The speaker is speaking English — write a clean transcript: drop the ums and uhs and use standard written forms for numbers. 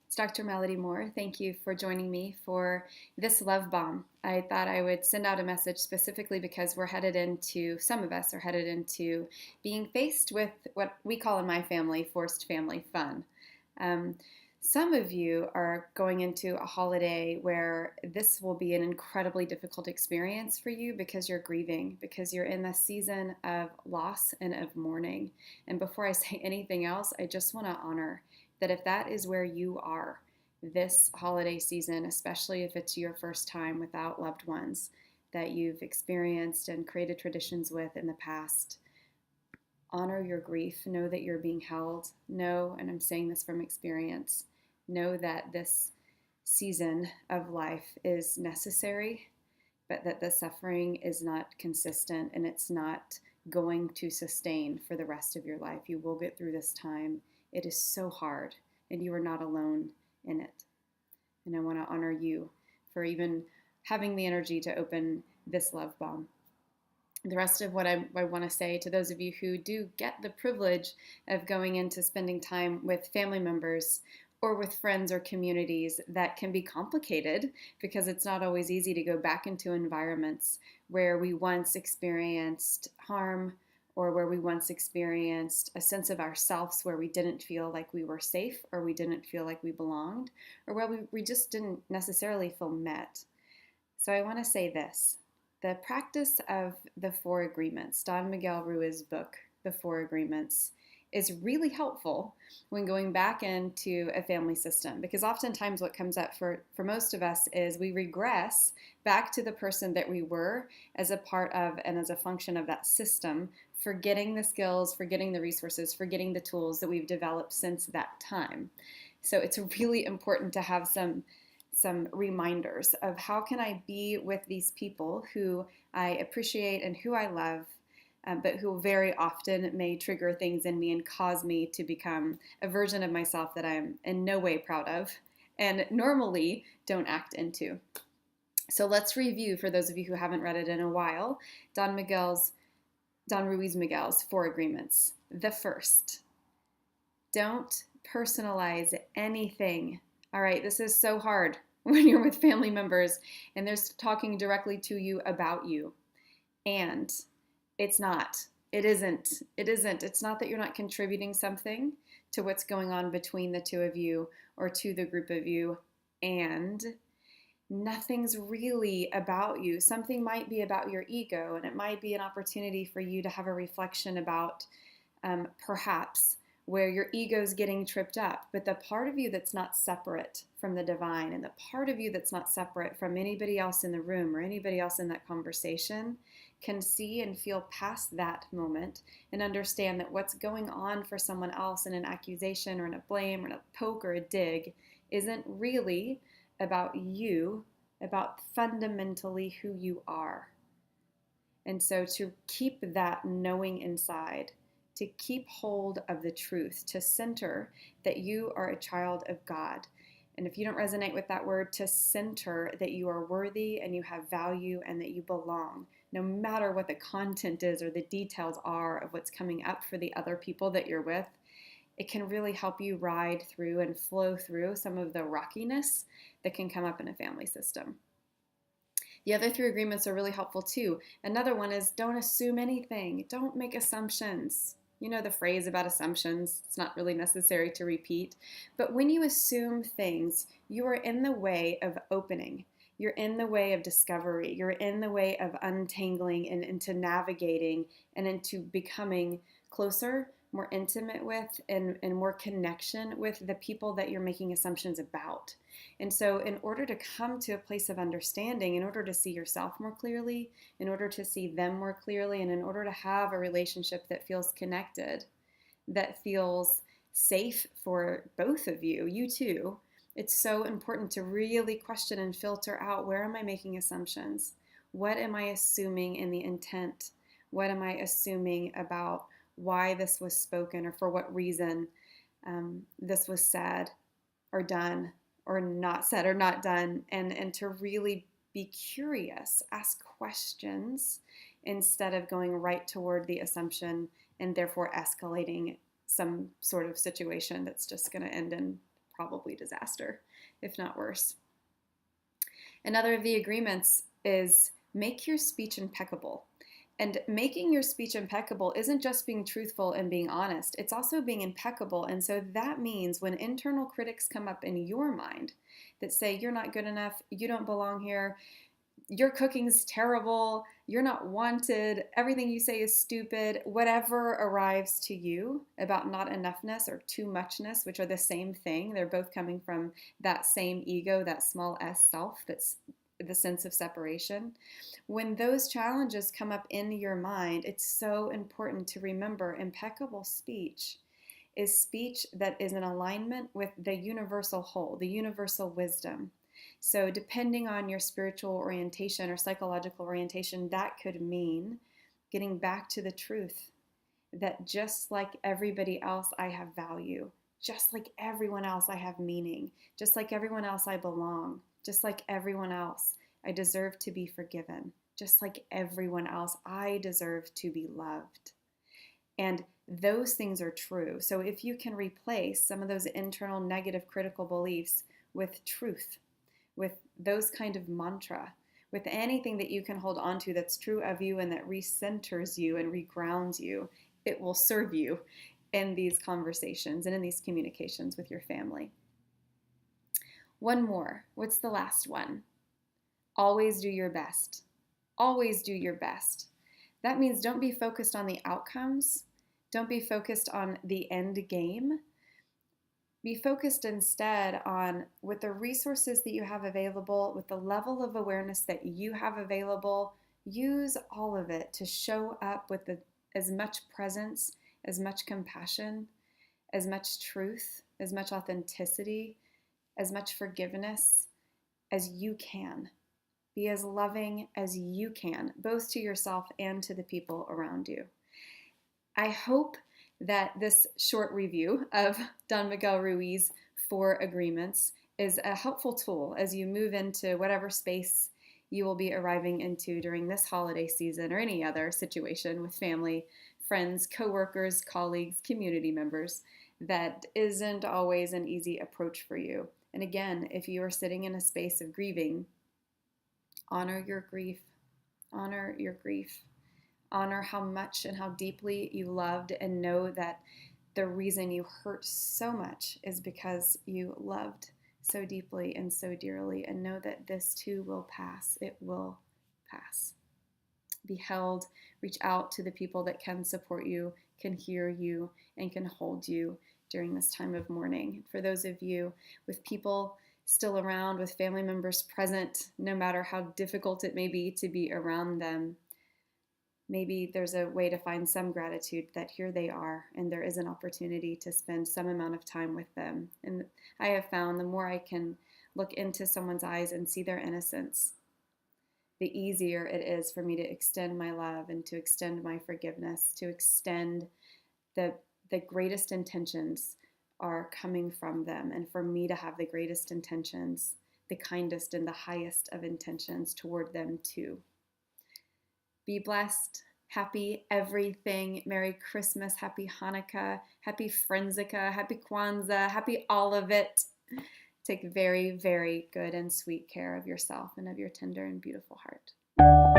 It's Dr. Melody Moore. Thank you for joining me for this love bomb. I thought I would send out a message specifically because some of us are headed into being faced with what we call in my family forced family fun. Um, some of you are going into a holiday where this will be an incredibly difficult experience for you because you're grieving, because you're in the season of loss and of mourning. And before I say anything else, I just want to honor that if that is where you are this holiday season, especially if it's your first time without loved ones that you've experienced and created traditions with in the past, honor your grief. Know that you're being held. Know, and I'm saying this from experience, know that this season of life is necessary, but that the suffering is not consistent and it's not going to sustain for the rest of your life. You will get through this time. It is so hard, and you are not alone in it. And I want to honor you for even having the energy to open this love bomb. The rest of what I want to say to those of you who do get the privilege of going into spending time with family members or with friends or communities that can be complicated because it's not always easy to go back into environments where we once experienced harm or where we once experienced a sense of ourselves where we didn't feel like we were safe or we didn't feel like we belonged or where we just didn't necessarily feel met. So I want to say this. The practice of the Four Agreements, Don Miguel Ruiz's book, The Four Agreements, is really helpful when going back into a family system because oftentimes what comes up for most of us is we regress back to the person that we were as a part of and as a function of that system, forgetting the skills, forgetting the resources, forgetting the tools that we've developed since that time. So it's really important to have some reminders of how can I be with these people who I appreciate and who I love, but who very often may trigger things in me and cause me to become a version of myself that I'm in no way proud of and normally don't act into. So let's review, for those of you who haven't read it in a while, Don Ruiz Miguel's Four Agreements. The first, don't personalize anything. All right, this is so hard when you're with family members and they're talking directly to you about you. And it's not. It isn't. It's not that you're not contributing something to what's going on between the two of you or to the group of you. And nothing's really about you. Something might be about your ego, and it might be an opportunity for you to have a reflection about perhaps where your ego's getting tripped up, but the part of you that's not separate from the divine and the part of you that's not separate from anybody else in the room or anybody else in that conversation can see and feel past that moment and understand that what's going on for someone else in an accusation or in a blame or in a poke or a dig isn't really about you, about fundamentally who you are. And so to keep that knowing inside, to keep hold of the truth, to center that you are a child of God. And if you don't resonate with that word, to center that you are worthy and you have value and that you belong, no matter what the content is or the details are of what's coming up for the other people that you're with, it can really help you ride through and flow through some of the rockiness that can come up in a family system. The other three agreements are really helpful too. Another one is don't assume anything. Don't make assumptions. You know the phrase about assumptions. It's not really necessary to repeat. But when you assume things, you are in the way of opening. You're in the way of discovery. You're in the way of untangling and into navigating and into becoming closer, more intimate with, and more connection with the people that you're making assumptions about. And so in order to come to a place of understanding, in order to see yourself more clearly, in order to see them more clearly, and in order to have a relationship that feels connected, that feels safe for both of you, you too, it's so important to really question and filter out, where am I making assumptions? What am I assuming in the intent? What am I assuming about why this was spoken or for what reason this was said or done or not said or not done, and to really be curious, ask questions instead of going right toward the assumption and therefore escalating some sort of situation that's just going to end in probably disaster, if not worse. Another of the agreements is make your speech impeccable. And making your speech impeccable isn't just being truthful and being honest, it's also being impeccable. And so that means when internal critics come up in your mind that say, you're not good enough, you don't belong here, your cooking's terrible, you're not wanted, everything you say is stupid, whatever arrives to you about not enoughness or too muchness, which are the same thing, they're both coming from that same ego, that small s self, that's the sense of separation. When those challenges come up in your mind, it's so important to remember impeccable speech is speech that is in alignment with the universal whole, the universal wisdom. So depending on your spiritual orientation or psychological orientation, that could mean getting back to the truth that just like everybody else, I have value. Just like everyone else, I have meaning. Just like everyone else, I belong. Just like everyone else, I deserve to be forgiven. Just like everyone else, I deserve to be loved. And those things are true. So if you can replace some of those internal negative critical beliefs with truth, with those kind of mantra, with anything that you can hold on to that's true of you and that recenters you and regrounds you, it will serve you in these conversations and in these communications with your family. One more. What's the last one? Always do your best. Always do your best. That means don't be focused on the outcomes. Don't be focused on the end game. Be focused instead on, with the resources that you have available, with the level of awareness that you have available, use all of it to show up with as much presence, as much compassion, as much truth, as much authenticity, as much forgiveness as you can. Be as loving as you can, both to yourself and to the people around you. I hope that this short review of Don Miguel Ruiz's 4 agreements is a helpful tool as you move into whatever space you will be arriving into during this holiday season or any other situation with family, friends, coworkers, colleagues, community members that isn't always an easy approach for you. And again, if you are sitting in a space of grieving, honor your grief. Honor your grief. Honor how much and how deeply you loved, and know that the reason you hurt so much is because you loved so deeply and so dearly, and know that this too will pass. It will pass. Be held. Reach out to the people that can support you, can hear you, and can hold you during this time of mourning. For those of you with people still around, with family members present, no matter how difficult it may be to be around them, maybe there's a way to find some gratitude that here they are and there is an opportunity to spend some amount of time with them. And I have found the more I can look into someone's eyes and see their innocence, the easier it is for me to extend my love and to extend my forgiveness, to extend the greatest intentions are coming from them, and for me to have the greatest intentions, the kindest and the highest of intentions toward them too. Be blessed. Happy everything. Merry Christmas. Happy Hanukkah. Happy Friendsika. Happy Kwanzaa. Happy all of it. Take very, very good and sweet care of yourself and of your tender and beautiful heart.